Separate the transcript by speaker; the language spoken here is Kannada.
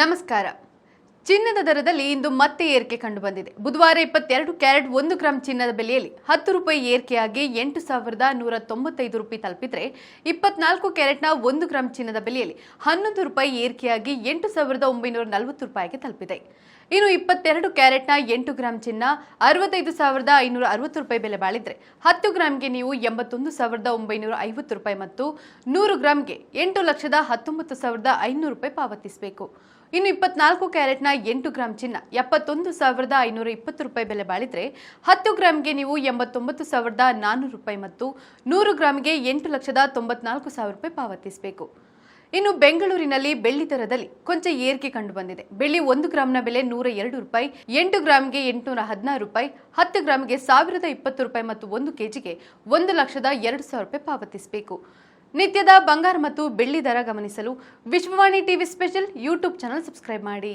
Speaker 1: ನಮಸ್ಕಾರ. ಚಿನ್ನದ ದರದಲ್ಲಿ ಇಂದು ಮತ್ತೆ ಏರಿಕೆ ಕಂಡುಬಂದಿದೆ. ಬುಧವಾರ 22 ಕ್ಯಾರೆಟ್ 1 ಗ್ರಾಂ ಚಿನ್ನದ ಬೆಲೆಯಲ್ಲಿ 10 ರೂಪಾಯಿ ಏರಿಕೆಯಾಗಿ 8,195 ರೂಪಾಯಿ ತಲುಪಿದ್ರೆ 24 ಕ್ಯಾರೆಟ್ನ 1 ಗ್ರಾಂ ಚಿನ್ನದ ಬೆಲೆಯಲ್ಲಿ 11 ರೂಪಾಯಿ ಏರಿಕೆಯಾಗಿ 8,940 ರೂಪಾಯಿಗೆ ತಲುಪಿದೆ. ಇನ್ನು 22 ಕ್ಯಾರೆಟ್ನ 8 ಗ್ರಾಂ ಚಿನ್ನ 65,560 ರೂಪಾಯಿ ಬೆಲೆ ಬಾಳಿದ್ರೆ 10 ಗ್ರಾಂಗೆ ನೀವು 81,950 ರೂಪಾಯಿ ಮತ್ತು 100 ಗ್ರಾಂಗೆ 8,19,500 ರೂಪಾಯಿ ಪಾವತಿಸಬೇಕು. ಇನ್ನು 24 ಕ್ಯಾರೆಟ್ನ 8 ಗ್ರಾಂ ಚಿನ್ನ 71,520 ರೂಪಾಯಿ ಬೆಲೆ ಬಾಳಿದ್ರೆ 10 ಗ್ರಾಂಗೆ ನೀವು 89,400 ರೂಪಾಯಿ ಮತ್ತು 100 ಗ್ರಾಂಗೆ 8,94,000 ರೂಪಾಯಿ ಪಾವತಿಸಬೇಕು. ಇನ್ನು ಬೆಂಗಳೂರಿನಲ್ಲಿ ಬೆಳ್ಳಿ ದರದಲ್ಲಿ ಕೊಂಚ ಏರಿಕೆ ಕಂಡುಬಂದಿದೆ. ಬೆಳ್ಳಿ 1 ಗ್ರಾಂನ ಬೆಲೆ 102 ರೂಪಾಯಿ, 8 ಗ್ರಾಂಗೆ 816 ರೂಪಾಯಿ, 10 ಗ್ರಾಂಗೆ 1,020 ರೂಪಾಯಿ ಮತ್ತು 1 ಕೆಜಿಗೆ 1,02,000 ರೂಪಾಯಿ ಪಾವತಿಸಬೇಕು. ನಿತ್ಯದ ಬಂಗಾರ ಮತ್ತು ಬೆಳ್ಳಿ ದರ ಗಮನಿಸಲು Vishwavani TV special YouTube channel subscribe ಮಾಡಿ.